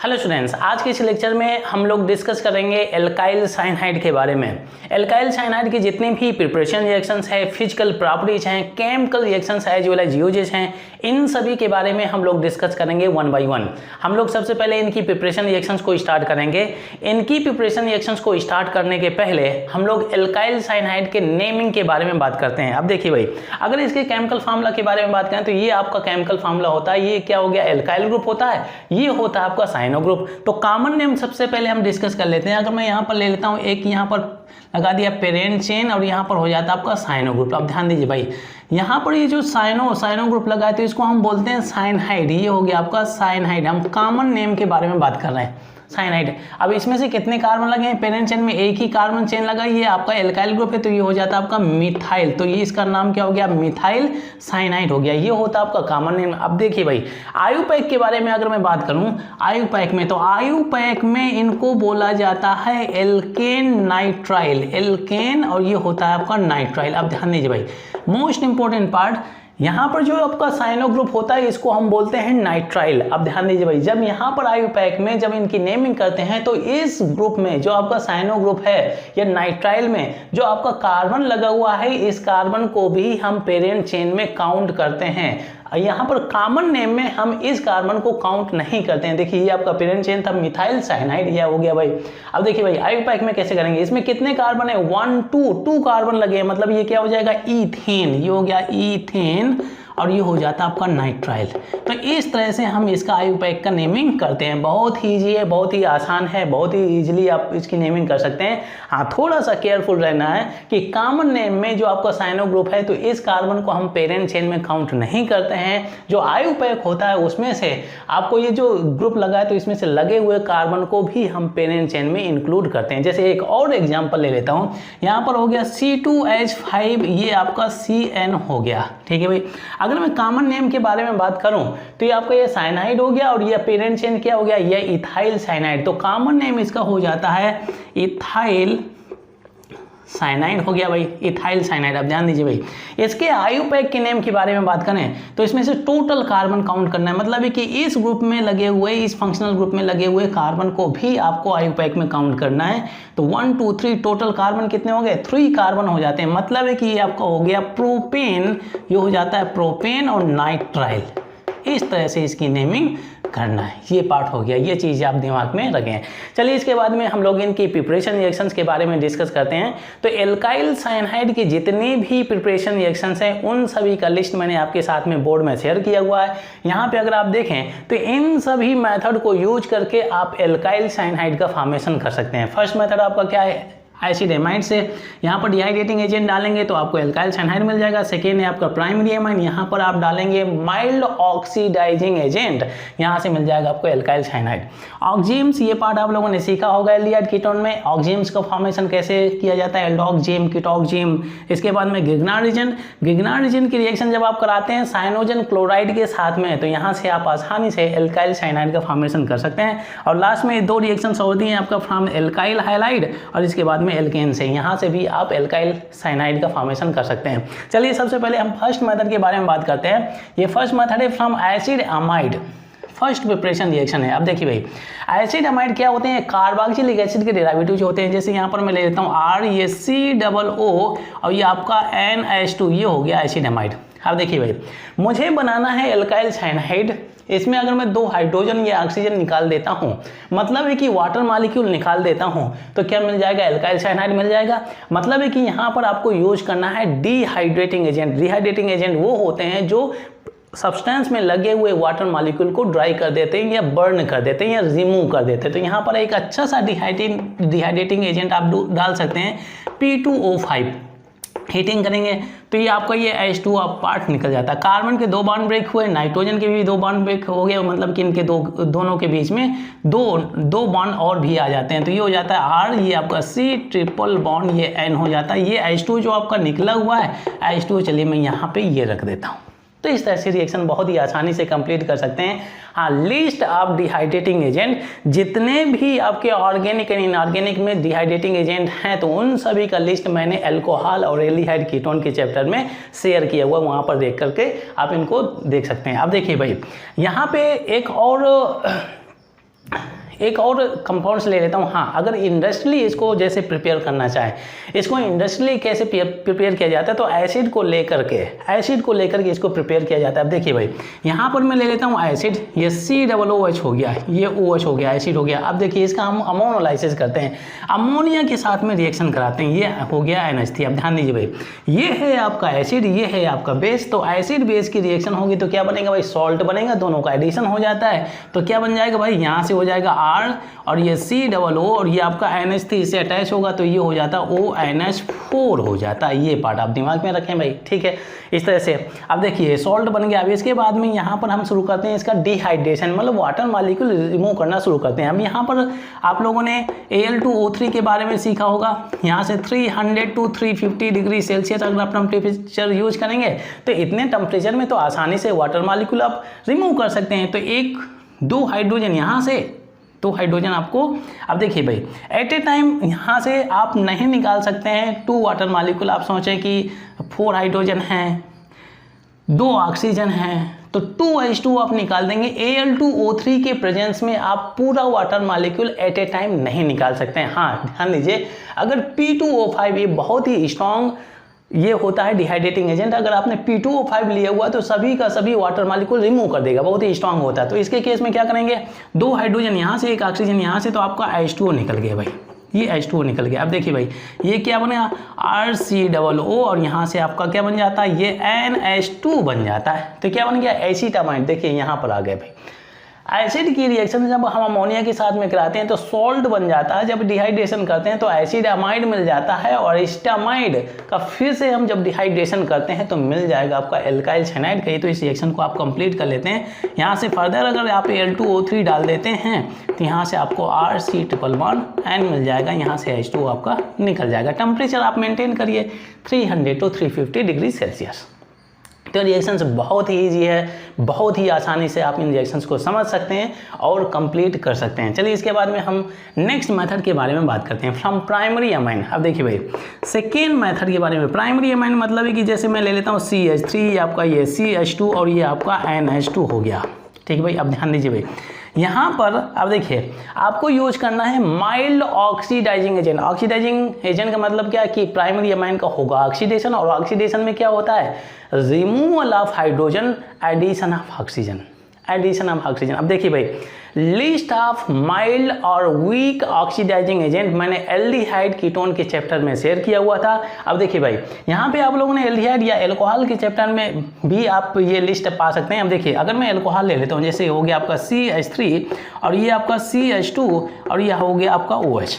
Hello students, आज के इस लेक्चर में हम लोग डिस्कस करेंगे एल्काइल साइनाइड के बारे में। एल्काइल साइनाइड की जितने भी प्रिपरेशन रिएक्शंस है, फिजिकल प्रॉपर्टीज हैं, केमिकल रिएक्शंस है, जो यूजेस हैं, इन सभी के बारे में हम लोग डिस्कस करेंगे वन बाय वन। हम लोग सबसे पहले इनकी प्रिपरेशन रिएक्शंस को स्टार्ट करेंगे। इनकी प्रिपरेशन रिएक्शंस को स्टार्ट करने के पहले हम लोग एल्काइल साइनाइड के नेमिंग के बारे में बात करते हैं। अब देखिए भाई, अगर इसके केमिकल फार्मूला के बारे में बात करें तो ये आपका केमिकल फार्मूला होता है। ये क्या हो गया? एल्काइल ग्रुप होता है। ये होता है आपका साइनो ग्रुप। तो कॉमन नेम सबसे पहले हम डिस्कस कर लेते हैं। अगर मैं यहाँ पर ले लेता हूँ, एक यहाँ पर लगा दिया पेरेंट चेन और यहाँ पर हो जाता है आपका साइनो ग्रुप। अब ध्यान दीजिए भाई, यहाँ पर ये जो साइनो ग्रुप लगाए तो इसको हम बोलते हैं साइनहाइड। ये हो गया आपका साइनहाइड। हम कॉमन नेम के बारे में बात कर रहे हैं, साइनाइड। अब इसमें से कितने कार्बन लगे हैं? पेरेंट चेन में एक ही कार्बन चेन लगा। ये आपका एल्काइल ग्रुप है तो ये हो जाता है आपका मिथाइल। तो ये इसका नाम क्या हो गया? मिथाइल साइनाइड हो गया। ये होता है आपका कॉमन नेम। अब देखिए भाई, आयुपैक के बारे में अगर मैं बात करूं, आयुपैक में, तो आयुपैक में इनको बोला जाता है एल्केन नाइट्राइल। एल्केन और ये होता है आपका नाइट्राइल। अब ध्यान दीजिए भाई, मोस्ट इंपॉर्टेंट पार्ट, यहाँ पर जो आपका साइनो ग्रुप होता है इसको हम बोलते हैं नाइट्राइल। अब ध्यान दीजिए भाई, जब यहाँ पर आयुपैक में जब इनकी नेमिंग करते हैं तो इस ग्रुप में जो आपका साइनो ग्रुप है या नाइट्राइल में जो आपका कार्बन लगा हुआ है, इस कार्बन को भी हम पेरेंट चेन में काउंट करते हैं। यहाँ पर कॉमन नेम में हम इस कार्बन को काउंट नहीं करते हैं। देखिए, ये आपका पेरेंट चेन था मिथाइल साइनाइड, यह हो गया भाई। अब देखिए भाई, आयुपैक में कैसे करेंगे? इसमें कितने कार्बन है? 1 2 कार्बन लगे हैं, मतलब ये क्या हो जाएगा? ईथेन। ये हो गया ईथेन और ये हो जाता है आपका नाइट्राइल। तो इस तरह से हम इसका आयुपैक का नेमिंग करते हैं। बहुत ही ईजी है, बहुत ही आसान है, बहुत ही इजीली आप इसकी नेमिंग कर सकते हैं। हाँ, थोड़ा सा केयरफुल रहना है कि कॉमन नेम में जो आपका साइनो ग्रुप है तो इस कार्बन को हम पेरेंट चेन में काउंट नहीं करते हैं। जो आयुपैक होता है उसमें से आपको ये जो ग्रुप लगा है तो इसमें से लगे हुए कार्बन को भी हम पेरेंट चेन में इंक्लूड करते हैं। जैसे एक और एग्जाम्पल ले लेता हूँ, यहाँ पर हो गया C2H5, ये आपका CN हो गया। ठीक है भाई, अगर मैं कॉमन नेम के बारे में बात करूं तो ये आपका ये साइनाइड हो गया और ये पेरेंट चेन क्या हो गया? ये इथाइल साइनाइड। तो कॉमन नेम इसका हो जाता है इथाइल साइनाइड हो गया भाई, इथाइल साइनाइड। अब ध्यान दीजिए भाई, इसके आयुपैक के नेम के बारे में बात करें तो इसमें से टोटल कार्बन काउंट करना है। मतलब है कि इस ग्रुप में लगे हुए, इस फंक्शनल ग्रुप में लगे हुए कार्बन को भी आपको आयुपैक में काउंट करना है। तो 1 2 3 टोटल कार्बन कितने हो गए? 3 कार्बन हो जाते हैं। मतलब है कि ये आपका हो गया प्रोपेन, ये हो जाता है प्रोपेन और नाइट्राइल। इस तरह से इसकी नेमिंग करना है। ये पार्ट हो गया, ये चीज़ आप दिमाग में रखें। चलिए, इसके बाद में हम लोग इनकी प्रिपरेशन रिएक्शंस के बारे में डिस्कस करते हैं। तो एल्काइल साइनाइड की जितनी भी प्रिपरेशन रिएक्शंस हैं उन सभी का लिस्ट मैंने आपके साथ में बोर्ड में शेयर किया हुआ है। यहाँ पे अगर आप देखें तो इन सभी मेथड को यूज करके आप एल्काइल साइनाइड का फॉर्मेशन कर सकते हैं। फर्स्ट मेथड आपका क्या है? एसिड एमाइड से यहाँ पर डिहाइड्रेटिंग एजेंट डालेंगे तो आपको एल्काइल साइनाइड मिल जाएगा। सेकेंड है आपका प्राइमरी एमाइड, यहाँ पर आप डालेंगे माइल्ड ऑक्सीडाइजिंग एजेंट, यहाँ से मिल जाएगा आपको एल्काइल साइनाइड। ऑक्जीम्स, ये पार्ट आप लोगों ने सीखा होगा एल्डिहाइड कीटोन में। ऑक्जीम्स का फॉर्मेशन कैसे किया जाता है? एल्डोक्जिम, कीटोक्जिम। इसके बाद में गिग्नार रीजन। गिग्नार रीजन की रिएक्शन जब आप कराते हैं साइनोजन क्लोराइड के साथ में तो यहाँ से आप आसानी से एल्काइल साइनाइड का फॉर्मेशन कर सकते हैं। और लास्ट में 2 रिएक्शन होती हैं आपका फ्रॉम एल्काइल हाइलाइड और इसके बाद में एल्केन से, यहाँ से भी आप एल्काइल साइनाइड का फॉर्मेशन कर सकते हैं। चलिए, सबसे पहले हम फर्स्ट मेथड के बारे में बात करते हैं। ये फर्स्ट मेथड है from acid amide, first preparation reaction है। अब देखिए भाई, एसिड अमाइड क्या होते हैं? कार्बोक्सिलिक एसिड के डेरिवेटिव होते हैं। जैसे यहाँ पर मैं ले लेता हूँ R, ये COO और ये आपका NH2, ये हो गया एसिड अमाइड। अब देखिए भाई, मुझे बनाना है एल्काइल साइनाइड। इसमें अगर मैं 2 हाइड्रोजन या ऑक्सीजन निकाल देता हूं, मतलब है कि वाटर मॉलिक्यूल निकाल देता हूं, तो क्या मिल जाएगा? एल्काइल साइनाइड मिल जाएगा। मतलब है कि यहां पर आपको यूज करना है डिहाइड्रेटिंग एजेंट। डिहाइड्रेटिंग एजेंट वो होते हैं जो सब्सटेंस में लगे हुए वाटर मॉलिक्यूल को ड्राई कर देते हैं या बर्न कर देते हैं या रिमूव कर देते हैं। तो यहाँ पर एक अच्छा सा डिहाइड्रेटिंग एजेंट आप डाल सकते हैं P2O5। हीटिंग करेंगे तो ये आपका ये H2 आप पार्ट निकल जाता है। कार्बन के 2 बॉन्ड ब्रेक हुए, नाइट्रोजन के भी 2 बॉन्ड ब्रेक हो गए, मतलब कि इनके दोनों के बीच में दो बॉन्ड और भी आ जाते हैं। तो ये हो जाता है R, ये आपका C, ट्रिपल बॉन्ड ये N हो जाता है। ये H2 जो आपका निकला हुआ है H2, चलिए मैं यहाँ पे ये रख देता हूँ। तो इस तरह से रिएक्शन बहुत ही आसानी से कंप्लीट कर सकते हैं। हाँ, लिस्ट ऑफ डिहाइड्रेटिंग एजेंट, जितने भी आपके ऑर्गेनिक एंड इनऑर्गेनिक में डिहाइड्रेटिंग एजेंट हैं तो उन सभी का लिस्ट मैंने अल्कोहल और एल्डिहाइड कीटोन के चैप्टर में शेयर किया हुआ, वहाँ पर देख करके आप इनको देख सकते हैं। अब देखिए भाई, यहाँ पे एक और एक और कंपाउंड्स ले लेता हूँ। हाँ, अगर इंडस्ट्रियली इसको जैसे प्रिपेयर करना चाहे, इसको इंडस्ट्रियली कैसे प्रिपेयर किया जाता है, तो एसिड को लेकर के इसको प्रिपेयर किया जाता है। अब देखिए भाई, यहाँ पर मैं ले लेता हूँ एसिड, ये COOH हो गया, ये OH हो गया, एसिड हो गया। अब देखिए इसका हम अमोनोलाइसिस करते हैं, अमोनिया के साथ में रिएक्शन कराते हैं, ये हो गया NH3। अब ध्यान दीजिए भाई, ये है आपका एसिड, ये है आपका बेस, तो एसिड बेस की रिएक्शन होगी तो क्या बनेगा भाई, सॉल्ट बनेगा, दोनों का एडिशन हो जाता है। तो क्या बन जाएगा भाई, यहाँ से हो जाएगा R और ये COO और ये आपका NH3 इससे अटैच होगा तो ये हो जाता है ONH4 हो जाता है। ये पार्ट आप दिमाग में रखें भाई, ठीक है, इस तरह से। अब देखिए सॉल्ट बन गया। अब इसके बाद में यहाँ पर हम शुरू करते हैं इसका डिहाइड्रेशन, मतलब वाटर मॉलिक्यूल रिमूव करना शुरू करते हैं। अब यहाँ पर आप लोगों ने Al2O3 के बारे में सीखा होगा। यहाँ से 300 to 350 डिग्री सेल्सियस अगर अपना टेम्परेचर यूज करेंगे तो इतने टेम्परेचर में तो आसानी से वाटर मॉलिक्यूल आप रिमूव कर सकते हैं। तो दो हाइड्रोजन यहाँ से, 2 हाइड्रोजन आपको, अब देखिए भाई एट ए टाइम यहाँ से आप नहीं निकाल सकते हैं 2 वाटर मॉलिक्यूल। आप सोचें कि 4 हाइड्रोजन हैं, 2 ऑक्सीजन हैं, तो 2H2 आप निकाल देंगे। Al2O3 के प्रेजेंस में आप पूरा वाटर मॉलिक्यूल एट ए टाइम नहीं निकाल सकते हैं। हाँ ध्यान दीजिए, अगर P2O5 ये बहुत ही स्ट्रॉन्ग ये होता है डिहाइड्रेटिंग एजेंट, अगर आपने P2O5 लिया हुआ तो सभी का सभी वाटर मॉलिक्यूल रिमूव कर देगा, बहुत ही स्ट्रांग होता है। तो इसके केस में क्या करेंगे, 2 हाइड्रोजन यहाँ से, 1 ऑक्सीजन यहाँ से, तो आपका H2O निकल गया भाई, ये H2O निकल गया। अब देखिए भाई ये क्या बनेगा, RCOO और यहाँ से आपका क्या बन जाता है, ये NH2 बन जाता है। तो क्या बन गया, एसिटामाइड। देखिए यहाँ पर आ गया भाई, एसिड की रिएक्शन जब हम अमोनिया के साथ में कराते हैं तो सॉल्ट बन जाता है, जब डिहाइड्रेशन करते हैं तो एसिड अमाइड मिल जाता है, और एसिटामाइड का फिर से हम जब डिहाइड्रेशन करते हैं तो मिल जाएगा आपका एल्काइल साइनाइड का। तो इस रिएक्शन को आप कंप्लीट कर लेते हैं। यहाँ से फर्दर अगर आप Al2O3 डाल देते हैं तो यहाँ से आपको RC111N मिल जाएगा, यहाँ से H2O आपका निकल जाएगा। टेम्परेचर आप मेंटेन करिए 300 to 350 डिग्री सेल्सियस। तो रिएक्शंस बहुत ही ईजी है, बहुत ही आसानी से आप इन रिएक्शंस को समझ सकते हैं और कंप्लीट कर सकते हैं। चलिए इसके बाद में हम नेक्स्ट मेथड के बारे में बात करते हैं, फ्रॉम प्राइमरी अमाइन। अब देखिए भाई सेकेंड मेथड के बारे में, प्राइमरी अमाइन मतलब है कि जैसे मैं ले लेता हूँ CH3, आपका ये CH2 और ये आपका NH2 हो गया, ठीक है भाई। अब ध्यान दीजिए भाई, यहाँ पर अब देखिए आपको यूज करना है mild oxidising agent. Oxidising agent का मतलब क्या है कि प्राइमरी अमाइन का होगा ऑक्सीडेशन, और ऑक्सीडेशन में क्या होता है, removal of hydrogen, addition of oxygen, addition of oxygen. अब देखिए भाई लिस्ट ऑफ माइल्ड और वीक ऑक्सीडाइजिंग एजेंट मैंने एल्डिहाइड कीटोन के चैप्टर में शेयर किया हुआ था। अब देखिए भाई यहाँ पे आप लोगों ने एल्डिहाइड या एल्कोहल के चैप्टर में भी आप ये लिस्ट पा सकते हैं। अब देखिए अगर मैं एल्कोहल ले लेता हूँ, जैसे हो गया आपका CH3 और ये आपका CH2 और यह हो गया आपका OH,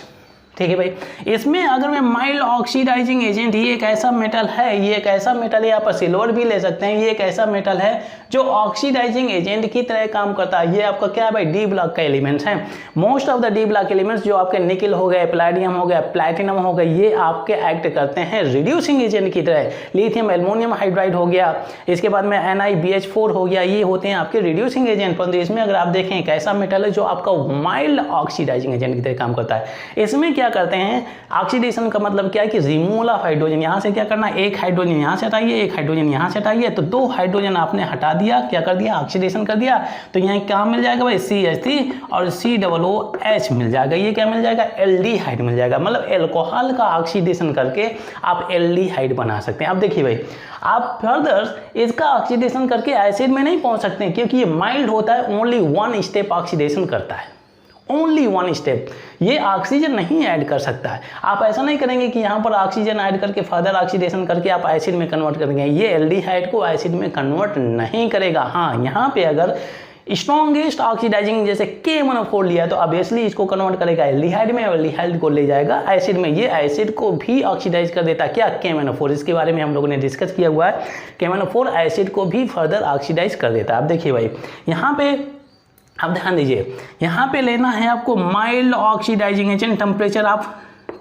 ठीक है भाई। इसमें अगर मैं माइल्ड ऑक्सीडाइजिंग एजेंट, ये एक ऐसा मेटल है, ये एक ऐसा मेटल है, यहाँ पर सिल्वर भी ले सकते हैं, ये एक ऐसा मेटल है जो ऑक्सीडाइजिंग एजेंट की तरह काम करता है। ये आपका क्या है भाई, डी ब्लॉक का एलिमेंट्स हैं। Most of the D block elements जो आपके निकल हो गए, प्लैटिनम हो गया, प्लैटिनम हो गया, ये आपके एक्ट करते हैं रिड्यूसिंग एजेंट की तरह। लिथियम एल्युमिनियम हाइड्राइड हो गया, इसके बाद में NiBH4 हो गया, ये होते हैं आपके रिड्यूसिंग एजेंट। परंतु इसमें अगर आप देखें एक ऐसा मेटल है जो आपका माइल्ड ऑक्सीडाइजिंग एजेंट की तरह काम करता है। इसमें क्या करते हैं, ऑक्सीडेशन का मतलब क्या है कि रिमूवल ऑफ हाइड्रोजन, यहाँ से क्या करना, एक हाइड्रोजन यहाँ से हटाइए, एक हाइड्रोजन यहाँ से हटाइए, तो 2 हाइड्रोजन आपने हटा दिया, क्या कर दिया, ऑक्सीडेशन कर दिया। तो यहाँ क्या मिल जाएगा भाई, CH3 और COOH मिल जाएगा, ये क्या मिल जाएगा, एल्डिहाइड मिल जाएगा। मतलब एल्कोहल का ऑक्सीडेशन करके आप एल्डिहाइड बना सकते हैं। अब देखिए भाई आप फर्दर इसका ऑक्सीडेशन करके एसिड में नहीं पहुंच सकते हैं, क्योंकि ये माइल्ड होता है, ओनली 1 स्टेप ऑक्सीडेशन करता है, ओनली 1 स्टेप, ये ऑक्सीजन नहीं ऐड कर सकता है। आप ऐसा नहीं करेंगे कि यहाँ पर ऑक्सीजन ऐड करके फर्दर ऑक्सीडेशन करके आप एसिड में कन्वर्ट करेंगे, ये एल्डिहाइड को एसिड में कन्वर्ट नहीं करेगा। हाँ यहाँ पे अगर स्ट्रॉन्गेस्ट ऑक्सीडाइजिंग जैसे K1O4 लिया तो ऑब्वियसली इसको कन्वर्ट करेगा एल्डिहाइड में, और एल्डिहाइड को ले जाएगा एसिड में। ये एसिड को भी ऑक्सीडाइज कर देता क्या, K1O4, इसके बारे में हम लोगों ने डिस्कस किया हुआ है। K1O4 एसिड को भी फर्दर ऑक्सीडाइज कर देता है। अब देखिए भाई यहाँ पे अब ध्यान दीजिए, यहाँ पे लेना है आपको माइल्ड ऑक्सीडाइजिंग एजेंट। टेम्परेचर आप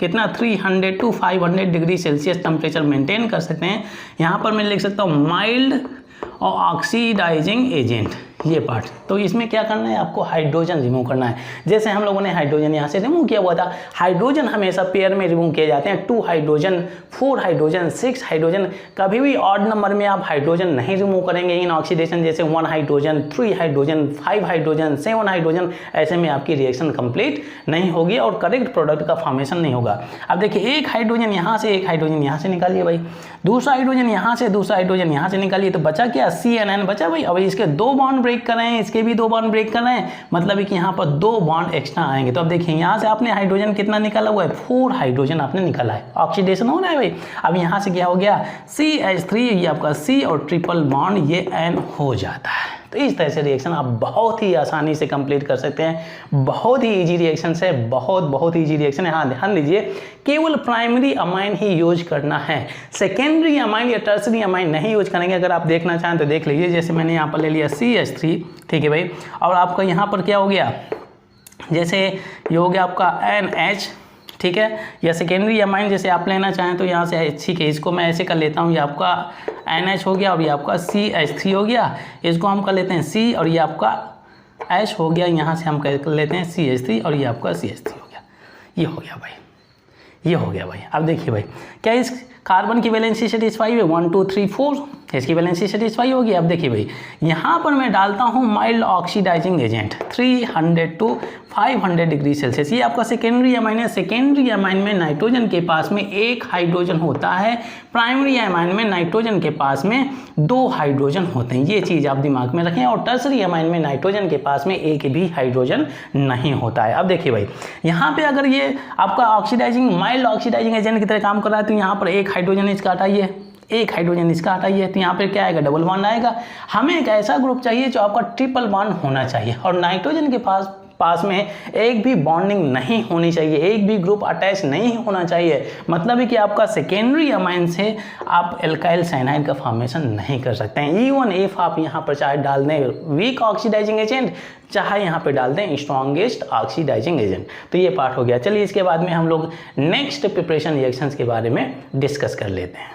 कितना 300 to 500 degree Celsius temperature maintain कर सकते हैं। यहाँ पर मैं लिख सकता हूँ माइल्ड ऑक्सीडाइजिंग एजेंट, ये पार्ट। तो इसमें क्या करना है, आपको हाइड्रोजन रिमूव करना है। जैसे हम लोगों ने हाइड्रोजन यहाँ से रिमूव किया हुआ था, हाइड्रोजन हमेशा पेयर में रिमूव किए जाते हैं, 2 हाइड्रोजन, 4 हाइड्रोजन, 6 हाइड्रोजन। कभी भी ऑड नंबर में आप हाइड्रोजन नहीं रिमूव करेंगे इन ऑक्सीडेशन, जैसे 1 हाइड्रोजन, 3 हाइड्रोजन, 5 हाइड्रोजन, 7 हाइड्रोजन, ऐसे में आपकी रिएक्शन कंप्लीट नहीं होगी और करेक्ट प्रोडक्ट का फॉर्मेशन नहीं होगा। अब देखिए, एक हाइड्रोजन यहाँ से, एक हाइड्रोजन यहाँ से निकालिए भाई, दूसरा हाइड्रोजन यहाँ से, दूसरा हाइड्रोजन यहाँ से निकालिए, तो बचा क्या, CNN बचा भाई। अब इसके 2 बॉन्ड ब्रेक कर रहे हैं, इसके भी 2 बॉन्ड ब्रेक कर रहे हैं, मतलब कि यहाँ पर 2 बॉन्ड एक्स्ट्रा आएंगे। तो अब देखिए, यहाँ से आपने हाइड्रोजन कितना निकाला हुआ है, 4 हाइड्रोजन आपने निकाला है, ऑक्सीडेशन हो रहा है भाई। अब यहाँ से क्या हो गया, CH3, ये आपका C और ट्रिपल बॉन्ड ये N हो जाता है। तो इस तरह से रिएक्शन आप बहुत ही आसानी से कंप्लीट कर सकते हैं। बहुत ही इजी रिएक्शन है, बहुत इजी रिएक्शन है। हाँ, ध्यान दीजिए, केवल प्राइमरी अमाइन ही यूज करना है, सेकेंडरी अमाइन या टर्सरी अमाइन नहीं यूज करेंगे। अगर आप देखना चाहें तो देख लीजिए, जैसे मैंने यहाँ पर ले लिया CH3, ठीक है भाई, और आपका यहाँ पर क्या हो गया, जैसे ये हो गया आपका NH, ठीक है, या सेकेंडरी अमाइन जैसे आप लेना चाहें तो यहाँ से, ठीक है, इसको मैं ऐसे कर लेता हूँ, ये आपका NH हो गया और ये आपका CH3 हो गया, इसको हम कर लेते हैं C और ये आपका H हो गया, यहाँ से हम कर लेते हैं CH3 और ये आपका CH3 हो गया, ये हो गया भाई, ये हो गया भाई। अब देखिए भाई, क्या इस कार्बन की वैलेंसी सेटिस्फाई है, 1 2 3 4, इसकी वैलेंसी सेटिस्फाई होगी। अब देखिए भाई, यहाँ पर मैं डालता हूँ mild oxidising agent 300 to 500 degree Celsius, ये आपका सेकेंडरी अमाइन है। सेकेंडरी अमाइन में नाइट्रोजन के पास में 1 हाइड्रोजन होता है, प्राइमरी अमाइन में नाइट्रोजन के पास में 2 हाइड्रोजन होते हैं, ये चीज़ आप दिमाग में रखें। और टर्सरी अमाइन में नाइट्रोजन के पास में 1 भी हाइड्रोजन नहीं होता है। अब देखिए भाई, यहाँ पे अगर ये आपका ऑक्सीडाइजिंग, माइल्ड ऑक्सीडाइजिंग एजेंट की तरह काम कर रहा है, तो यहाँ पर 1 हाइड्रोजन इसका हटाइए, 1 हाइड्रोजन इसका हटाइए, तो यहाँ पे क्या आएगा, डबल बॉन्ड आएगा। हमें एक ऐसा ग्रुप चाहिए जो आपका ट्रिपल बॉन्ड होना चाहिए, और नाइट्रोजन के पास में एक भी बॉन्डिंग नहीं होनी चाहिए, एक भी ग्रुप अटैच नहीं होना चाहिए। मतलब है कि आपका सेकेंडरी अमाइन से आप एल्काइल साइनाइड का फॉर्मेशन नहीं कर सकते हैं। इवन इफ आप यहाँ पर चाहे डाल दें वीक ऑक्सीडाइजिंग एजेंट, चाहे यहाँ पे डाल दें स्ट्रॉन्गेस्ट ऑक्सीडाइजिंग एजेंट। तो ये पार्ट हो गया। चलिए इसके बाद में हम लोग नेक्स्ट प्रिपरेशन रिएक्शंस के बारे में डिस्कस कर लेते हैं।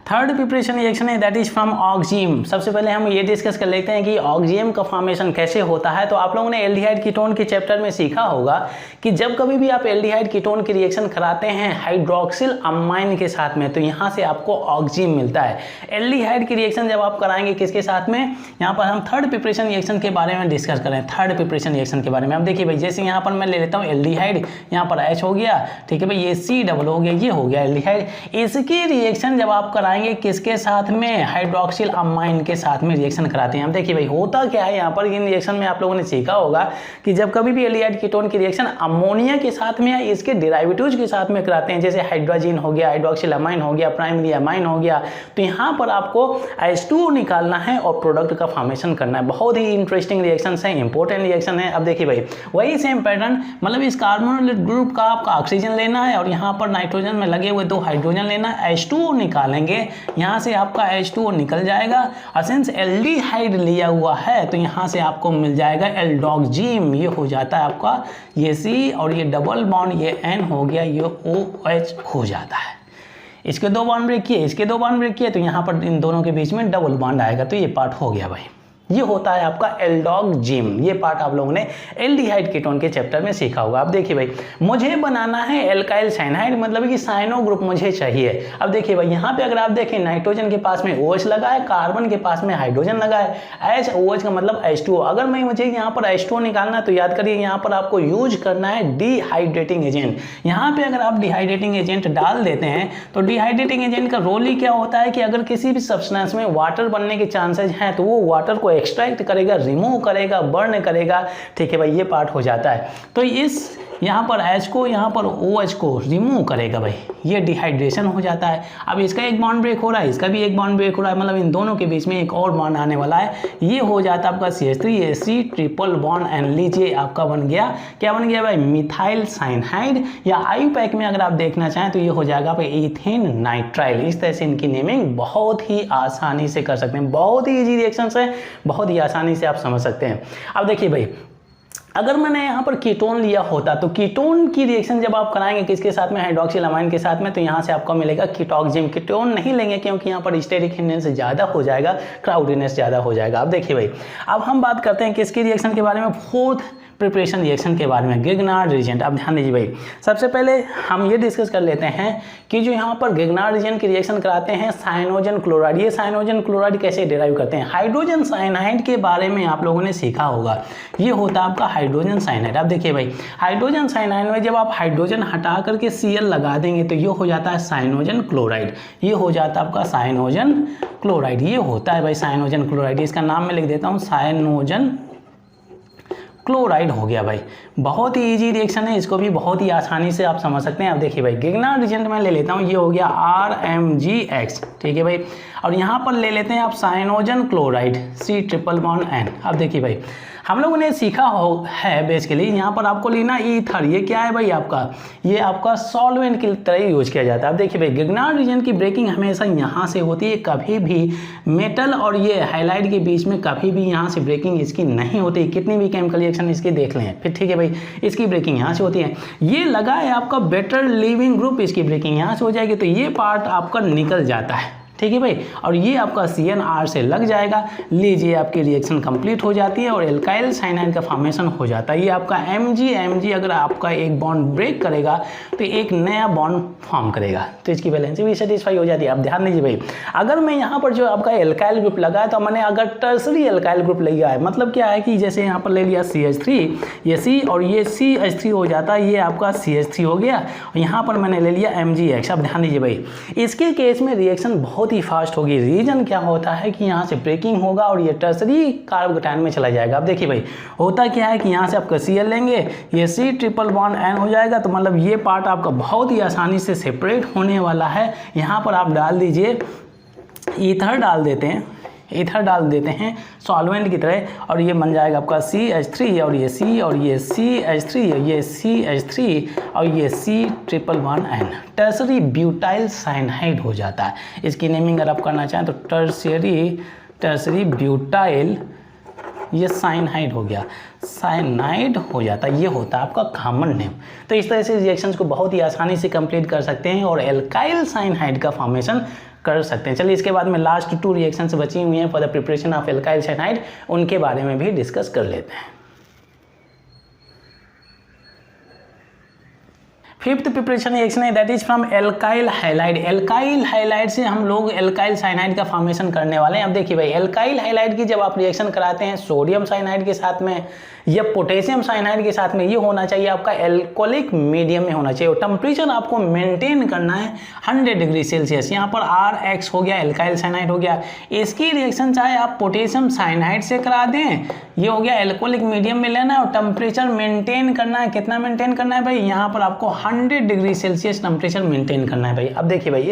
थर्ड प्रिपरेशन रिएक्शन है, दैट इज फ्रॉम ऑक्सीम। सबसे पहले हम ये डिस्कस कर लेते हैं कि ऑक्सीम का फॉर्मेशन कैसे होता है। तो आप लोगों ने एल्डिहाइड कीटोन के चैप्टर में सीखा होगा कि जब कभी भी आप एल्डिहाइड कीटोन की रिएक्शन कराते हैं हाइड्रोक्सिल अमाइन के साथ में, तो यहाँ से आपको ऑक्सीम मिलता है। एल्डिहाइड की रिएक्शन जब आप कराएंगे किसके साथ में, यहाँ पर हम थर्ड प्रिपरेशन रिएक्शन के बारे में डिस्कस करें, थर्ड प्रिपरेशन रिएक्शन के बारे में। अब देखिए भाई, जैसे यहाँ पर मैं ले लेता हूँ एल्डिहाइड, यहाँ पर H हो गया, ठीक है भाई, ये C डबल हो गया, ये हो गया एल्डिहाइड। इसकी रिएक्शन जब आप कराएंगे किसके साथ में, हाइड्रोक्सिल अमाइन के साथ में रिएक्शन कराते हैं। अब देखिए भाई, होता क्या है यहाँ पर, इन रिएक्शन में आप लोगों ने सीखा होगा कि जब कभी भी एल्डिहाइड कीटोन की रिएक्शन अमोनिया के साथ में या इसके डेरिवेटिव्स के साथ में कराते हैं, जैसे हाइड्रोजन हो गया, हाइड्रोक्सिल अमाइन हो गया, प्राइमरी अमाइन हो गया, तो यहाँ पर आपको H2O निकालना है और प्रोडक्ट का फॉर्मेशन करना है। बहुत ही इंटरेस्टिंग रिएक्शन है, इंपॉर्टेंट रिएक्शन है। अब देखिए भाई, वही सेम पैटर्न, मतलब इस कार्बोनिल ग्रुप का आपका ऑक्सीजन लेना है और यहाँ पर नाइट्रोजन में लगे हुए 2 हाइड्रोजन लेना है, H2O निकालेंगे, यहाँ से आपका H2O निकल जाएगा। सिंस एल्डिहाइड लिया हुआ है तो यहाँ से आपको मिल जाएगा एल्डोक्सिम, ये हो जाता है आपका ये C और ये डबल बॉन्ड ये N हो गया, ये OH हो जाता है। इसके 2 बॉन्ड ब्रेक किए, इसके 2 बॉन्ड ब्रेक किए, तो यहाँ पर इन दोनों के बीच में डबल बॉन्ड आएगा, तो ये पार्ट हो गया भाई। ये होता है आपका एल्डोक्सिम। ये पार्ट आप लोगों ने एल्डिहाइड कीटोन के चैप्टर में सीखा होगा। अब देखिए भाई, मुझे बनाना है एल्काइल साइनाइड, मतलब कि साइनो ग्रुप मुझे चाहिए। अब देखिए भाई, यहाँ पे अगर आप देखें नाइट्रोजन के पास में OH लगा है, कार्बन के पास में हाइड्रोजन लगा है, H OH का मतलब H2O। अगर मुझे यहाँ पर H2O निकालना है तो याद करिए यहाँ पर आपको यूज करना है डिहाइड्रेटिंग एजेंट। यहाँ पे अगर आप डिहाइड्रेटिंग एजेंट डाल देते हैं तो डिहाइड्रेटिंग एजेंट का रोल ही क्या होता है कि अगर किसी भी सब्सटेंस में वाटर बनने के चांसेस हैं तो वो वाटर को एक्सट्रैक्ट करेगा, रिमूव करेगा, बर्न करेगा, ठीक है भाई, ये पार्ट हो जाता है। तो इस यहाँ पर H को, यहाँ पर OH को रिमूव करेगा भाई, ये डिहाइड्रेशन हो जाता है। अब इसका एक बॉन्ड ब्रेक हो रहा है, इसका भी एक बॉन्ड ब्रेक हो रहा है, मतलब इन दोनों के बीच में एक और बॉन्ड आने वाला है, ये हो जाता है आपका CH3AC ट्रिपल बॉन्ड एंड लीजिए आपका बन गया, क्या बन गया भाई, मिथाइल साइनाइड, या IUPAC में अगर आप देखना चाहें तो ये हो जाएगा भाई इथेन नाइट्राइल। इस तरह से इनकी नेमिंग बहुत ही आसानी से कर सकते हैं, बहुत ही ईजी रिएक्शन है, बहुत ही आसानी से आप समझ सकते हैं। अब देखिए भाई, अगर मैंने यहाँ पर कीटोन लिया होता तो कीटोन की रिएक्शन जब आप कराएंगे किसके साथ में, हाइड्रोक्सिलामाइन के साथ में, तो यहाँ से आपको मिलेगा कीटोक्सिम। कीटोन नहीं लेंगे क्योंकि यहाँ पर स्टेरिक हिंडेंस ज़्यादा हो जाएगा, क्राउडीनेस ज़्यादा हो जाएगा। अब देखिए भाई, अब हम बात करते हैं किसकी रिएक्शन के बारे में, फोर्थ प्रिपरेशन रिएक्शन के बारे में, गिगनार्ड रिएजेंट। अब ध्यान दीजिए भाई, सबसे पहले हम ये डिस्कस कर लेते हैं कि जो यहाँ पर गिगनार्ड रिएजेंट की रिएक्शन कराते हैं साइनोजन क्लोराइड, ये साइनोजन क्लोराइड कैसे डिराइव करते हैं। हाइड्रोजन साइनाइड के बारे में आप लोगों ने सीखा होगा, ये होता है आपका हाइड्रोजन साइनाइड। अब देखिए भाई, हाइड्रोजन साइनाइड में जब आप हाइड्रोजन हटा करके Cl लगा देंगे तो ये हो जाता है साइनोजन क्लोराइड, ये हो जाता है आपका साइनोजन क्लोराइड, ये होता है भाई साइनोजन क्लोराइड। इसका नाम मैं लिख देता हूँ, साइनोजन क्लोराइड हो गया भाई। बहुत ही इजी रिएक्शन है, इसको भी बहुत ही आसानी से आप समझ सकते हैं। अब देखिए भाई, गिगनार्ड रिएजेंट में ले लेता हूँ, ये हो गया RMgX, ठीक है भाई। और यहाँ पर ले लेते हैं आप साइनोजन क्लोराइड C�BN। अब देखिए भाई, हम लोगों ने सीखा है बेसिकली यहाँ पर आपको लेना ईथर, ये क्या है भाई आपका, ये आपका सॉल्वेंट की तरह यूज किया जाता है। अब देखिए भाई, गिगनार्ड रिएजेंट की ब्रेकिंग हमेशा यहाँ से होती है, कभी भी मेटल और ये हाइलाइट के बीच में कभी भी यहाँ से ब्रेकिंग इसकी नहीं होती। कितनी भी केमिकल रिएक्शन इसकी देख लें फिर, ठीक है भाई, इसकी ब्रेकिंग यहाँ से होती है। ये लगा है आपका बेटर लिविंग ग्रुप, इसकी ब्रेकिंग यहाँ से हो जाएगी, तो ये पार्ट आपका निकल जाता है, ठीक है भाई। और ये आपका CnR से लग जाएगा, लीजिए आपकी रिएक्शन कंप्लीट हो जाती है और एल्काइल साइनाइड का फॉर्मेशन हो जाता है। ये आपका Mg अगर आपका एक बॉन्ड ब्रेक करेगा तो एक नया बॉन्ड फॉर्म करेगा, तो इसकी वैलेंसी भी सेटिस्फाई हो जाती है। अब ध्यान दीजिए भाई, अगर मैं यहाँ पर जो आपका एल्काइल ग्रुप लगा है तो मैंने अगर टर्सरी एल्काइल ग्रुप लिया है, मतलब क्या है कि जैसे यहाँ पर ले लिया CH3, ये C और ये CH3 हो जाता है, ये आपका CH3 हो गया, और यहाँ पर मैंने ले लिया MgX। अब ध्यान दीजिए भाई, इसके केस में रिएक्शन बहुत ही फास्ट होगी। रीजन क्या होता है कि यहाँ से ब्रेकिंग होगा और ये टर्सरी कार्बोकेटायन में चला जाएगा। अब देखिए भाई, होता क्या है कि यहाँ से आपका Cl लेंगे, ये C�BN हो जाएगा, तो मतलब ये पार्ट आपका बहुत ही आसानी से सेपरेट होने वाला है। यहाँ पर आप डाल दीजिए ईथर, डाल देते हैं ईथर डाल देते हैं सॉल्वेंट की तरह, और ये बन जाएगा आपका CH3 और ये C और ये CH3 और ये CH3 और ये C�BN, टर्सरी ब्यूटाइल साइनाइड हो जाता है। इसकी नेमिंग अगर आप करना चाहें तो टर्सरी ब्यूटाइल, ये साइनाइड हो गया, साइनाइड हो जाता है, ये होता है आपका कॉमन नेम। तो इस तरह से रिएक्शंस को बहुत ही आसानी से कंप्लीट कर सकते हैं और एल्काइल साइनाइड का फॉर्मेशन कर सकते हैं। चलिए इसके बाद में लास्ट 2 रिएक्शंस बची हुई हैं for the preparation of alkyl cyanide, उनके बारे में भी डिस्कस कर लेते हैं। फिफ्थ प्रिपरेशन रिएक्शन है that is from alkyl halide. Alkyl halide से हम लोग एल्काइल साइनाइड का फॉर्मेशन करने वाले हैं। अब देखिए भाई, एल्काइल हाइलाइड की जब आप रिएक्शन कराते हैं सोडियम साइनाइड के साथ में या पोटेशियम साइनाइड के साथ में, ये होना चाहिए आपका एल्कोलिक मीडियम में होना चाहिए, और टेम्परेचर आपको मेंटेन करना है 100 डिग्री सेल्सियस। यहाँ पर RX हो गया, एल्काइल साइनाइड हो गया। इसकी रिएक्शन चाहे आप पोटेशियम साइनाइड से करा दें, ये हो गया एल्कोलिक मीडियम में लेना है और टेम्परेचर मेंटेन करना है। कितना मेंटेन करना है भाई, यहाँ पर आपको 100 डिग्री सेल्सियस टेम्परेचर मेंटेन करना है भाई। अब देखिए भाई,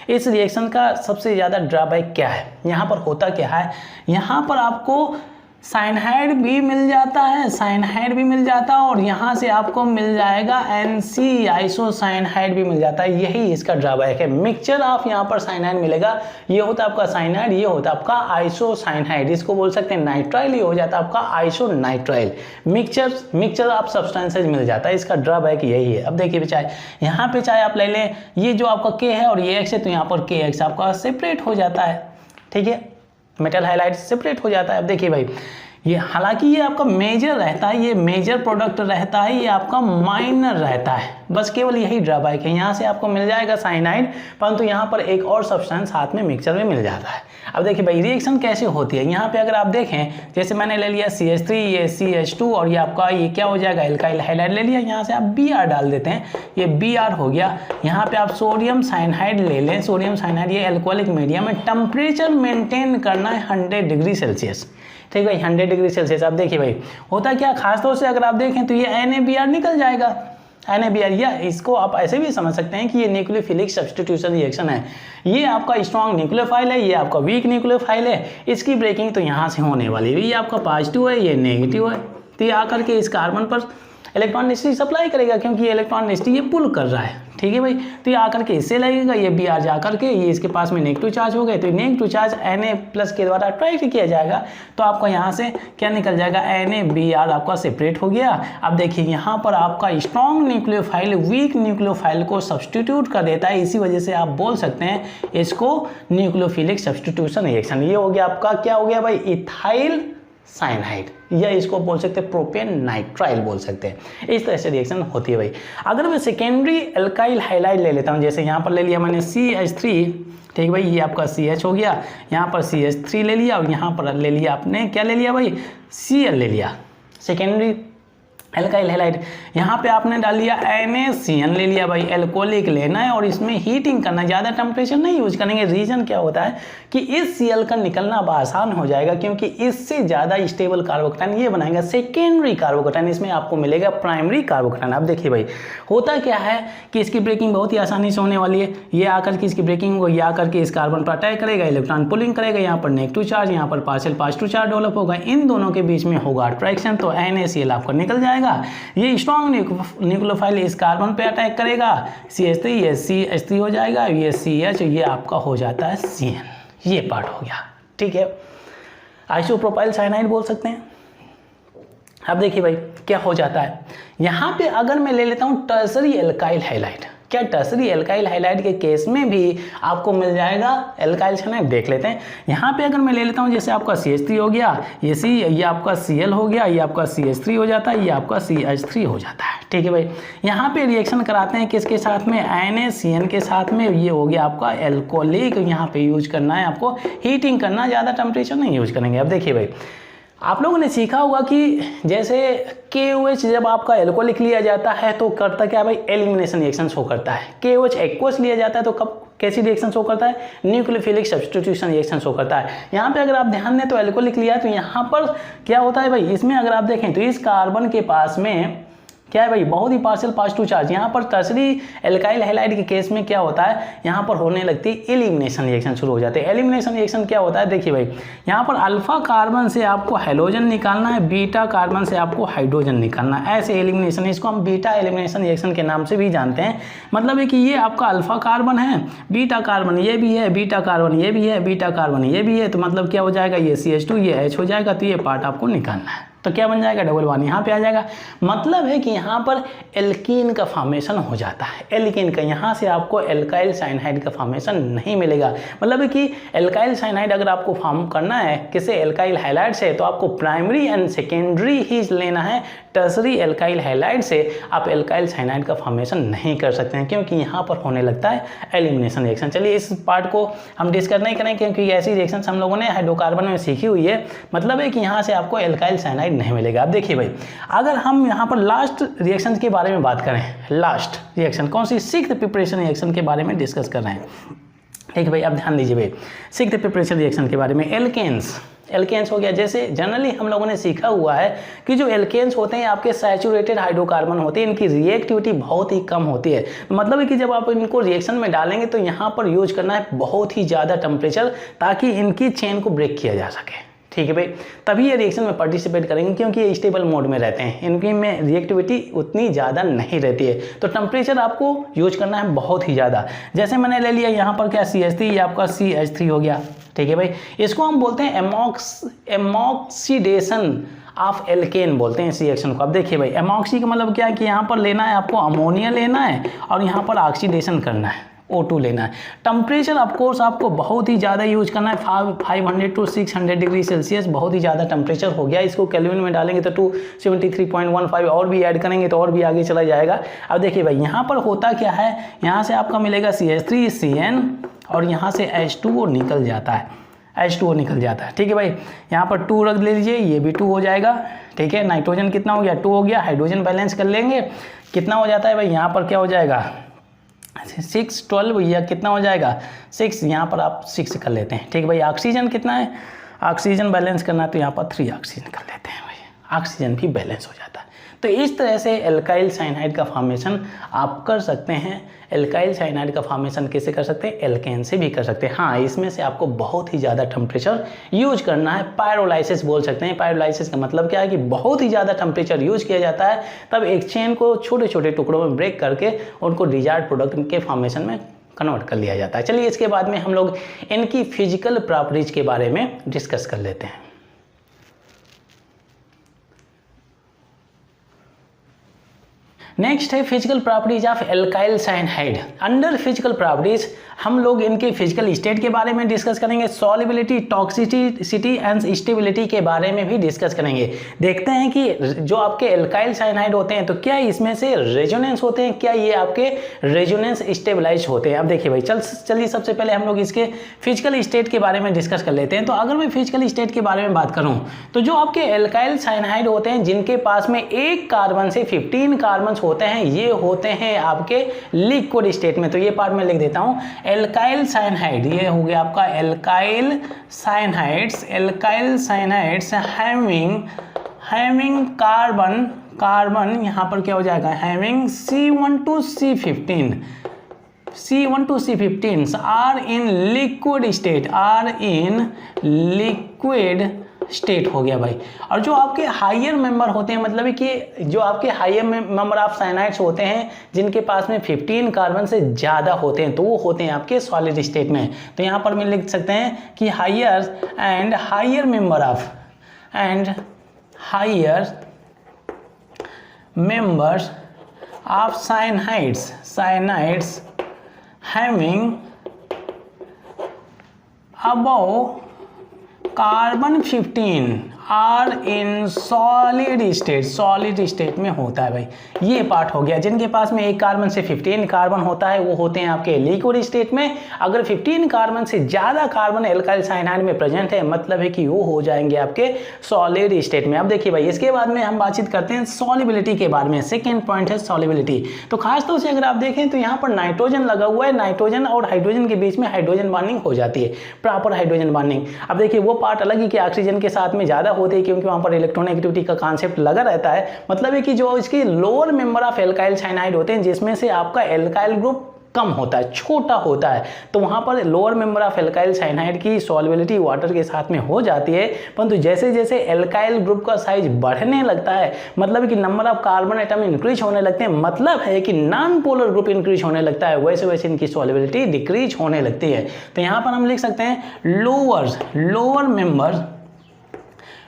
इस रिएक्शन का सबसे ज़्यादा ड्रॉबैक क्या है, यहाँ पर होता क्या है, यहाँ पर आपको साइनाइड भी मिल जाता है, साइनाइड भी मिल जाता है, और यहाँ से आपको मिल जाएगा NC आइसोसाइनाइड भी मिल जाता है। यही इसका ड्रॉबैक है। मिक्सचर ऑफ यहाँ पर साइनाइड मिलेगा, ये होता है आपका साइनाइड, ये होता है आपका आइसोसाइनाइड, इसको बोल सकते हैं नाइट्राइल, ये हो जाता है आपका आइसोनाइट्राइल। मिक्सचर ऑफ सब्सटेंसेज मिल जाता है, इसका ड्रॉबैक यही है। अब देखिए चाहे यहाँ पे चाहे आप ले लें, ये जो आपका K है और ये X है, तो यहाँ पर KX आपका सेपरेट हो जाता है, ठीक है, मेटल हाइलाइड सेपरेट हो जाता है। अब देखिए भाई, ये हालांकि ये आपका मेजर रहता है, ये मेजर प्रोडक्ट रहता है, ये आपका माइनर रहता है, बस केवल यही ड्रॉबैक है। यहाँ से आपको मिल जाएगा साइनाइड, परंतु यहाँ पर एक और सब्सटेंस साथ में मिक्सचर में मिल जाता है। अब देखिए भाई, रिएक्शन कैसे होती है, यहाँ पे अगर आप देखें, जैसे मैंने ले लिया CH3, ये CH2 और ये आपका ये क्या हो जाएगा, एल्काइल हाइलाइड ले लिया, यहाँ से आप Br डाल देते हैं, ये Br हो गया। यहाँ पे आप सोडियम साइनाइड ले लें, सोडियम साइनाइड ये एल्कोहलिक मीडियम में, टेम्परेचर मेंटेन करना है 100 डिग्री सेल्सियस, ठीक है, 100 डिग्री सेल्सियस। आप देखिए भाई, होता क्या, खासतौर से अगर आप देखें तो ये NaBr निकल जाएगा, NaBr, या इसको आप ऐसे भी समझ सकते हैं कि ये न्यूक्लियोफिलिक सब्स्टिट्यूशन रिएक्शन है। ये आपका स्ट्रॉन्ग न्यूक्लियोफाइल है, ये आपका वीक न्यूक्लियोफाइल है, इसकी ब्रेकिंग तो यहाँ से होने वाली है। ये आपका पॉजिटिव है, ये नेगेटिव है, तो ये आकर के इस कार्बन पर इलेक्ट्रॉन डेंसिटी सप्लाई करेगा, क्योंकि ये इलेक्ट्रॉन डेंसिटी ये पुल कर रहा है, ठीक है भाई। तो ये आकर के इससे लगेगा, ये Br जा करके ये इसके पास में नेगेटिव चार्ज हो गए, तो नेगेटिव चार्ज Na+ के द्वारा अट्रैक्ट किया जाएगा, तो आपका यहाँ से क्या निकल जाएगा, Na Br आपका सेपरेट हो गया। अब देखिए यहाँ पर आपका स्ट्रॉन्ग न्यूक्लियोफाइल वीक न्यूक्लियोफाइल को सब्सटीट्यूट कर देता है, इसी वजह से आप बोल सकते हैं इसको न्यूक्लियोफिलिक सब्सटीट्यूशन रिएक्शन। ये हो गया आपका क्या हो गया भाई, इथाइल साइनाइड, या इसको बोल सकते हैं प्रोपेन नाइट्राइल बोल सकते हैं। इस तरह से रिएक्शन होती है भाई। अगर मैं सेकेंडरी एल्काइल हाइलाइड ले लेता हूँ, जैसे यहाँ पर ले लिया मैंने CH3, ठीक भाई, ये आपका CH हो गया, यहाँ पर CH3 ले लिया, और यहाँ पर ले लिया आपने क्या ले लिया भाई, Cl ले लिया, सेकेंडरी एल्काइल हैलाइड। यहाँ पे आपने डाल लिया NaCN ले लिया भाई, एल्कोहलिक लेना है और इसमें हीटिंग करना है, ज़्यादा टेम्परेचर नहीं यूज करेंगे। रीज़न क्या होता है कि इस Cl का निकलना अब आसान हो जाएगा, क्योंकि इससे ज़्यादा स्टेबल कार्बोकेटाइन ये बनाएगा सेकेंडरी कार्बोकेटाइन, इसमें आपको मिलेगा प्राइमरी कार्बोकेटाइन। अब देखिए भाई होता क्या है कि इसकी ब्रेकिंग बहुत ही आसानी से होने वाली है। ये आकर के इसकी ब्रेकिंग को, ये आकर के इस कार्बन पर अटैक करेगा, इलेक्ट्रॉन पुलिंग करेगा, यहाँ पर नेगेटिव चार्ज, यहाँ पर पार्शियल पॉजिटिव चार्ज डेवलप होगा, इन दोनों के बीच में होगा अट्रैक्शन, तो NaCl आपका निकल जाएगा। ये स्ट्रॉन्ग न्यूक्लियोफाइल इस कार्बन पे अटैक करेगा, CH3 ये CH3 हो जाएगा, ये CH ये आपका हो जाता है CN, ये पार्ट हो गया, ठीक है। आइसोप्रोपाइल साइनाइड बोल सकते हैं। अब देखिए भाई क्या हो जाता है, यहाँ पे अगर मैं ले लेता हूँ टर्सरी एल्काइल हैलाइड, क्या टर्सरी एल्काइल हैलाइड के केस में भी आपको मिल जाएगा एल्काइल साइनाइड, देख लेते हैं। यहाँ पे अगर मैं ले लेता हूँ, जैसे आपका CH3 हो गया, ये आपका Cl हो गया, ये आपका CH3 हो जाता है, ये आपका CH3 हो जाता है, ठीक है भाई। यहाँ पे रिएक्शन कराते हैं किसके साथ में, NaCN के साथ में, ये हो गया आपका एल्कोहलिक। यहाँ पे यूज करना है आपको, हीटिंग करना, ज़्यादा टेम्परेचर नहीं यूज करेंगे। अब देखिए भाई आप लोगों ने सीखा होगा कि जैसे KOH जब आपका एल्कोहलिक लिया जाता है तो करता क्या भाई, एलिमिनेशन रिएक्शन शो करता है। KOH एक्वस लिया जाता है तो कब कैसी रिएक्शन शो करता है, न्यूक्लियोफिलिक सब्स्टिट्यूशन रिएक्शन शो करता है। यहाँ पे अगर आप ध्यान दें तो एल्कोहलिक लिया है, तो यहाँ पर क्या होता है भाई, इसमें अगर आप देखें तो इस कार्बन के पास में क्या है भाई, बहुत ही पार्शियल पॉजिटिव चार्ज। यहाँ पर टर्सरी एल्काइल हैलाइड के केस में क्या होता है, यहाँ पर होने लगती है एलिमिनेशन रिएक्शन शुरू हो जाते हैं। एलिमिनेशन रिएक्शन क्या होता है, देखिए भाई यहाँ पर अल्फा कार्बन से आपको हेलोजन निकालना है, बीटा कार्बन से आपको हाइड्रोजन निकालना है, ऐसे एलिमिनेशन, इसको हम बीटा एलिमिनेशन रिएक्शन के नाम से भी जानते हैं। मतलब है कि ये आपका अल्फा कार्बन है, बीटा कार्बन ये भी है, बीटा कार्बन ये भी है, बीटा कार्बन ये भी है, तो मतलब क्या हो जाएगा, ये CH2 ये H हो जाएगा, तो ये पार्ट आपको निकालना है, तो क्या बन जाएगा, डबल बॉन्ड यहाँ पे आ जाएगा। मतलब है कि यहाँ पर एल्कीन का फॉर्मेशन हो जाता है, एल्कीन का, यहाँ से आपको एल्काइल साइनाइड का फॉर्मेशन नहीं मिलेगा। मतलब है कि एल्काइल साइनाइड अगर आपको फॉर्म करना है किसे, एल्काइल हैलाइड से, तो आपको प्राइमरी एंड सेकेंडरी ही लेना है। टर्सरी एल्काइल हैलाइड से आप एल्काइल साइनाइड का फॉर्मेशन नहीं कर सकते हैं, क्योंकि यहाँ पर होने लगता है एलिमिनेशन रिएक्शन। चलिए इस पार्ट को हम डिस्कस नहीं करें, क्योंकि ऐसी रिएक्शन हम लोगों ने हाइड्रोकार्बन में सीखी हुई है। मतलब है कि यहाँ से आपको एल्काइल साइनाइड नहीं मिलेगा। अब देखिए भाई अगर हम यहाँ पर लास्ट रिएक्शन के बारे में बात करें, लास्ट रिएक्शन कौन सी, सिक्स्थ प्रिपरेशन रिएक्शन के बारे में डिस्कस कर रहे हैं, ठीक है भाई। अब ध्यान दीजिए भाई सिक्स्थ प्रिपरेशन रिएक्शन के बारे में, एल्केन्स हो गया। जैसे जनरली हम लोगों ने सीखा हुआ है कि जो एल्केन्स होते हैं आपके सैचुरेटेड हाइड्रोकार्बन होते हैं, इनकी रिएक्टिविटी बहुत ही कम होती है। मतलब है कि जब आप इनको रिएक्शन में डालेंगे तो यहाँ पर यूज करना है बहुत ही ज़्यादा टेम्परेचर, ताकि इनकी चेन को ब्रेक किया जा सके, ठीक है भाई। तभी ये रिएक्शन में पार्टिसिपेट करेंगे, क्योंकि ये स्टेबल मोड में रहते हैं, इनकी में रिएक्टिविटी उतनी ज़्यादा नहीं रहती है, तो टेम्परेचर आपको यूज करना है बहुत ही ज़्यादा। जैसे मैंने ले लिया यहाँ पर क्या CH3, ये आपका CH3 हो गया, ठीक है भाई। इसको हम बोलते हैं एमॉक्सीडेशन ऑफ एल्केन बोलते हैं इस रिएक्शन को। अब देखिए भाई एमॉक्सी का मतलब क्या है कि यहाँ पर लेना है आपको अमोनिया लेना है और यहाँ पर ऑक्सीडेशन करना है, O2 लेना है। टेम्परेचर ऑफकोर्स आपको बहुत ही ज़्यादा यूज करना है, 500 to 600 डिग्री सेल्सियस, बहुत ही ज़्यादा टेम्परेचर हो गया। इसको केल्विन में डालेंगे तो 273.15 और भी ऐड करेंगे तो और भी आगे चला जाएगा। अब देखिए भाई यहाँ पर होता क्या है, यहाँ से आपका मिलेगा CH3 CN और यहाँ से H2O निकल जाता है, H2O निकल जाता है, ठीक है भाई। यहाँ पर 2 रख ले लीजिए, ये भी 2 हो जाएगा, ठीक है। नाइट्रोजन कितना हो गया, 2 हो गया। हाइड्रोजन बैलेंस कर लेंगे, कितना हो जाता है भाई, यहाँ पर क्या हो जाएगा 6 12 या कितना हो जाएगा 6, यहाँ पर आप 6 कर लेते हैं, ठीक है भाई। ऑक्सीजन कितना है, ऑक्सीजन बैलेंस करना है तो यहाँ पर 3 ऑक्सीजन कर लेते हैं भाई, ऑक्सीजन भी बैलेंस हो जाता है। तो इस तरह से एल्काइल साइनाइड का फॉर्मेशन आप कर सकते हैं। एल्काइल साइनाइड का फॉर्मेशन कैसे कर सकते हैं? एल्केन से भी कर सकते हैं। हाँ, इसमें से आपको बहुत ही ज़्यादा टेम्परेचर यूज करना है, पायरोलाइसिस बोल सकते हैं। पायरोलाइसिस का मतलब क्या है कि बहुत ही ज़्यादा टेम्परेचर यूज किया जाता है, तब एक चेन को छोटे छोटे टुकड़ों में ब्रेक करके उनको डिजायर्ड प्रोडक्ट के फॉर्मेशन में कन्वर्ट कर लिया जाता है। चलिए इसके बाद में हम लोग इनकी फिजिकल प्रॉपर्टीज के बारे में डिस्कस कर लेते हैं। नेक्स्ट है physical properties of alkyl cyanide. Under physical properties हम लोग इनके फिजिकल स्टेट के बारे में डिस्कस करेंगे, सॉल्युबिलिटी, टॉक्सिसिटी एंड स्टेबिलिटी के बारे में भी डिस्कस करेंगे। देखते हैं कि जो आपके एल्काइल साइनाइड होते हैं तो क्या इसमें से रेजोनेंस होते हैं, क्या ये आपके रेजोनेंस स्टेबलाइज होते हैं। अब देखिए भाई, चलिए सबसे पहले हम लोग इसके फिजिकल स्टेट के बारे में डिस्कस कर लेते हैं। तो अगर मैं फिजिकल स्टेट के बारे में बात करूं तो जो आपके एल्काइल साइनाइड होते हैं जिनके पास में एक कार्बन से 15 कार्बन होते हैं, ये होते हैं आपके लिक्विड स्टेट में। तो ये पार्ट में लिख देता हूं, एल्काइल साइनाइड, ये हो गया आपका alkyl cyanides. Alkyl cyanides having carbon यहाँ पर क्या हो जाएगा, having C1 to C15 are in liquid state हो गया भाई। और जो आपके हायर मेंबर होते हैं, मतलब कि जो आपके हायर मेंबर ऑफ साइनाइड्स होते हैं जिनके पास में 15 कार्बन से ज़्यादा होते हैं, तो वो होते हैं आपके सॉलिड स्टेट में। तो यहाँ पर मैं लिख सकते हैं कि higher members of cyanides having above carbon 15 are in solid state में होता है भाई। ये पार्ट हो गया। जिनके पास में एक कार्बन से 15 कार्बन होता है वो होते हैं आपके लिक्विड स्टेट में। अगर 15 कार्बन से ज़्यादा कार्बन एल्काइल साइनाइड में प्रेजेंट है, मतलब है कि वो हो जाएंगे आपके सॉलिड स्टेट में। अब देखिए भाई, इसके बाद में हम बातचीत करते हैं सॉल्युबिलिटी के बारे में। सेकेंड पॉइंट है सॉल्युबिलिटी। तो खासतौर से अगर आप देखें तो यहाँ पर नाइट्रोजन लगा हुआ है, नाइट्रोजन और हाइड्रोजन के बीच में हाइड्रोजन बॉन्डिंग हो जाती है, प्रॉपर हाइड्रोजन बॉन्डिंग। अब देखिए वो पार्ट अलग ही कि ऑक्सीजन के साथ में ज़्यादा होते हैं क्योंकि वहाँ पर इलेक्ट्रोनेगेटिविटी का कॉन्सेप्ट लगा रहता है। मतलब है कि जो इसकी lower member of alkyl cyanide होते हैं जिसमें से आपका एल्काइल ग्रुप कम होता है, छोटा होता है, तो वहाँ पर lower member of alkyl cyanide की सॉल्युबिलिटी वाटर के साथ में हो जाती है। परंतु जैसे जैसे एल्काइल ग्रुप का साइज बढ़ने लगता है, मतलब कि number of carbon atom increase होने लगते हैं, मतलब है कि नॉन पोलर ग्रुप इंक्रीज होने लगता है, वैसे वैसे इनकी सॉल्युबिलिटी डिक्रीज होने लगती है। तो यहाँ पर हम लिख सकते हैं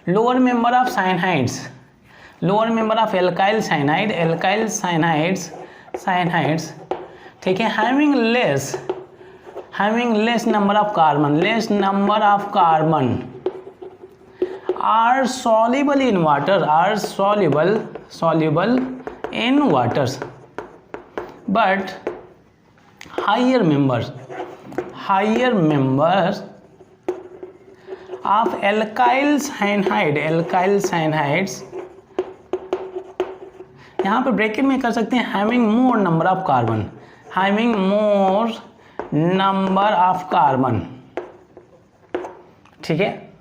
lower member of cyanides, lower member of alkyl cyanides, ठीक है, having less number of carbon are soluble in waters, but higher members of alkyl cyanides, यहाँ पे ब्रैकेट में कर सकते हैं having more number of carbon, ठीक है,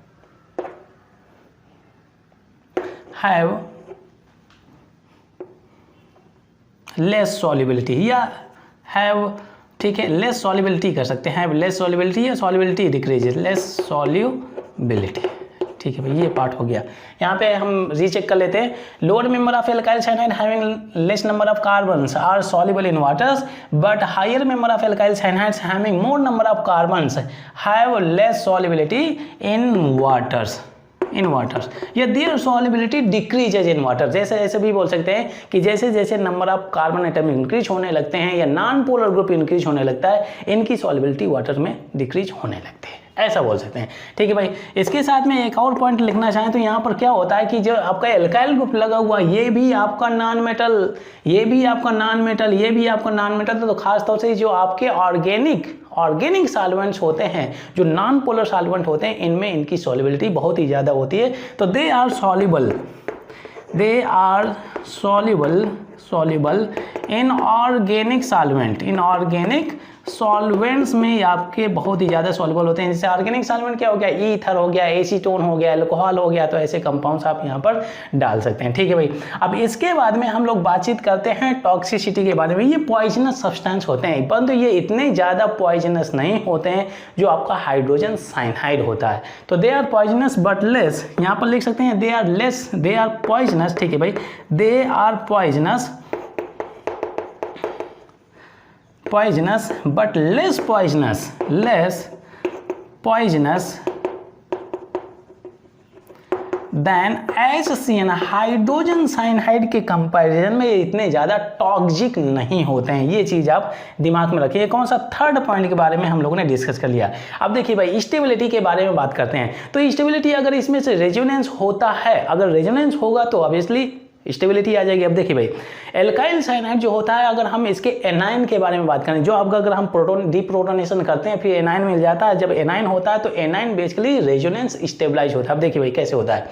have less solubility या have, ठीक है, लेस सॉल्युबिलिटी कर सकते हैं, लेस सॉल्युबिलिटी या सॉल्युबिलिटी डिक्रीजेस, लेस सॉल्युबिलिटी, ठीक है भाई। ये पार्ट हो गया। यहाँ पे हम रीचेक कर लेते हैं। Lower member of alkyl cyanide having less number of carbons are soluble in waters, but higher member of alkyl cyanides having more number of carbons have less solubility in waters या their solubility decreases in water. जैसे ऐसे भी बोल सकते हैं कि जैसे जैसे number of carbon atom increase होने लगते हैं या नॉन पोलर ग्रुप इंक्रीज होने लगता है, इनकी सॉल्युबिलिटी वाटर में डिक्रीज होने लगती है, ऐसा बोल सकते हैं, ठीक है भाई। इसके साथ में एक और पॉइंट लिखना चाहें तो यहाँ पर क्या होता है कि जो आपका एल्काइल ग्रुप लगा हुआ ये भी आपका नॉन मेटल, ये भी आपका नॉन मेटल, ये भी आपका नॉन मेटल। तो खासतौर से जो आपके ऑर्गेनिक सॉल्वेंट्स होते हैं, जो नॉन पोलर सॉल्वेंट होते हैं, इनमें इनकी सॉल्युबिलिटी बहुत ही ज़्यादा होती है। तो they are soluble in organic solvents में आपके बहुत ही ज़्यादा सॉल्युबल होते हैं। जैसे ऑर्गेनिक सॉल्वेंट क्या हो गया, ईथर हो गया, एसीटोन हो गया, अल्कोहल हो गया, तो ऐसे कंपाउंड्स आप यहाँ पर डाल सकते हैं। ठीक है भाई, अब इसके बाद में हम लोग बातचीत करते हैं टॉक्सिसिटी के बारे में। ये पॉइजनस सब्सटेंस होते हैं, परंतु ये इतने ज़्यादा पॉइजनस नहीं होते हैं जो आपका हाइड्रोजन साइनाइड होता है। तो they are poisonous but less, यहाँ पर लिख सकते हैं they are less, they are poisonous. ठीक है भाई, they are poisonous but less poisonous than HCN। Hydrogen cyanide के कंपैरिजन में इतने ज़्यादा टॉक्सिक नहीं होते हैं। ये चीज़ आप दिमाग में रखिए। कौन सा थर्ड पॉइंट के बारे में हम लोगों ने डिस्कस कर लिया। अब देखिए भाई, स्टेबिलिटी के बारे में बात करते हैं। तो स्टेबिलिटी अगर इसमें से रेजोनेंस होता है, अगर रेजोनेंस होगा तो ऑब्वियसली स्टेबिलिटी आ जाएगी। अब देखिए भाई, एल्काइल साइनाइड जो होता है, अगर हम इसके एनाइन के बारे में बात करें, जो आपका अगर हम प्रोटोन डीप्रोटोनेशन करते हैं फिर एनाइन मिल जाता है। जब एनाइन होता है तो एनाइन बेसिकली रेजोनेंस स्टेबलाइज होता है। अब देखिए भाई कैसे होता है,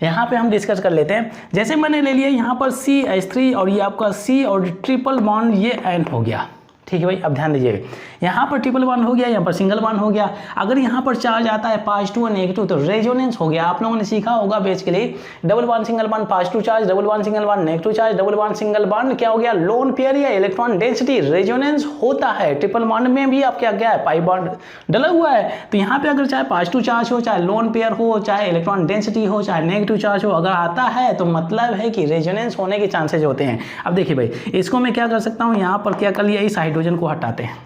यहाँ पे हम डिस्कस कर लेते हैं। जैसे मैंने ले लिया यहाँ पर CH3 और ये आपका C और ट्रिपल बॉन्ड ये N हो गया। ठीक है भाई, अब ध्यान दीजिए, यहाँ पर ट्रिपल बॉन्ड हो गया, यहाँ पर सिंगल बॉन्ड हो गया। अगर यहाँ पर चार्ज आता है +2 और -2 तो रेजोनेंस हो गया। आप लोगों ने सीखा होगा basically double bond single bond +2 charge, double bond single bond -2 charge, double bond single bond क्या हो गया, लोन पेयर या इलेक्ट्रॉन डेंसिटी। रेजोनेंस होता है ट्रिपल बॉन्ड में भी। आप क्या है, पाई बॉन्ड डला हुआ है, तो यहाँ पे अगर चाहे +2 चार्ज हो, चाहे लोन पेयर हो, चाहे इलेक्ट्रॉन डेंसिटी हो, चाहे नेगेटिव चार्ज हो, अगर आता है तो मतलब है कि रेजोनेंस होने के चांसेज होते हैं। अब देखिए भाई, इसको मैं क्या कर सकता हूँ, यहाँ पर क्या कर लिया, इस हाइड्रोजन को हटाते हैं।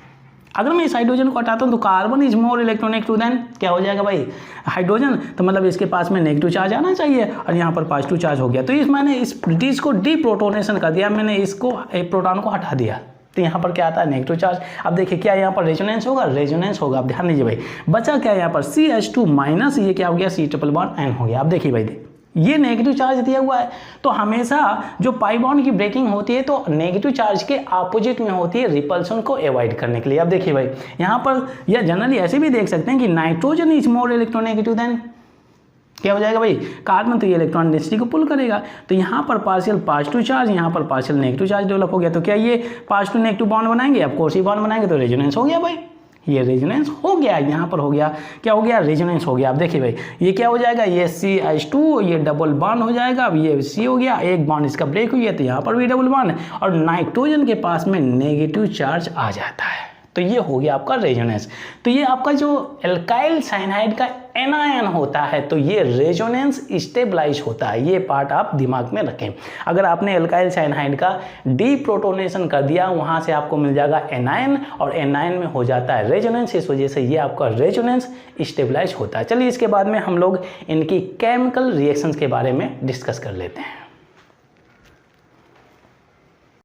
अगर मैं इस हाइड्रोजन को हटाता हूं तो carbon is more electronegative than क्या हो जाएगा भाई, हाइड्रोजन। तो मतलब इसके पास में नेगेटिव चार्ज आना चाहिए और यहाँ पर +2 चार्ज हो गया। तो मैंने इस को डीप्रोटोनेशन कर दिया, मैंने इसको एक प्रोटॉन को हटा दिया, तो यहाँ पर क्या आता है, नेगेटिव चार्ज। अब देखिए क्या यहाँ पर रेजोनेंस होगा, रेजोनेंस होगा। अब ध्यान दीजिए भाई, बचा क्या यहाँ पर CH2- ये क्या हो गया, C ट्रिपल बॉन्ड N हो गया। अब देखिए भाई, ये नेगेटिव चार्ज दिया हुआ है, तो हमेशा जो पाई बॉन्ड की ब्रेकिंग होती है तो नेगेटिव चार्ज के अपोजिट में होती है, रिपल्सन को अवॉइड करने के लिए। अब देखिए भाई, यहाँ पर या जनरली ऐसे भी देख सकते हैं कि nitrogen is more electronegative than क्या हो जाएगा भाई, कार्बन। तो ये इलेक्ट्रॉन डेंसिटी को पुल करेगा, तो यहाँ पर पार्शियल +2 चार्ज, यहाँ पर पार्शियल नेगेटिव चार्ज डेवलप हो गया। तो क्या ये +2 नेगेटिव बॉन्ड बनाएंगे, अब कोसी बॉन्ड बनाएंगे तो रेजोनेंस हो गया भाई। ये रेजोनेंस हो गया, यहाँ पर हो गया, क्या हो गया, रेजोनेंस हो गया। अब देखिए भाई, ये क्या हो जाएगा, ये CH2, ये डबल बॉन्ड हो जाएगा। अब ये C हो गया, एक बॉन्ड इसका ब्रेक हुई है तो यहाँ पर भी डबल बॉन्ड, और नाइट्रोजन के पास में नेगेटिव चार्ज आ जाता है। तो ये हो गया आपका रेजोनेंस। तो ये आपका जो एल्काइल साइनाइड का एनायन होता है तो ये रेजोनेंस स्टेबलाइज होता है। ये पार्ट आप दिमाग में रखें। अगर आपने एल्काइल साइनाइड का डीप्रोटोनेशन कर दिया, वहाँ से आपको मिल जाएगा एनायन, और एनायन में हो जाता है रेजोनेंस। इस वजह से ये आपका रेजोनेंस स्टेबलाइज होता है। चलिए इसके बाद में हम लोग इनकी केमिकल रिएक्शंस के बारे में डिस्कस कर लेते हैं।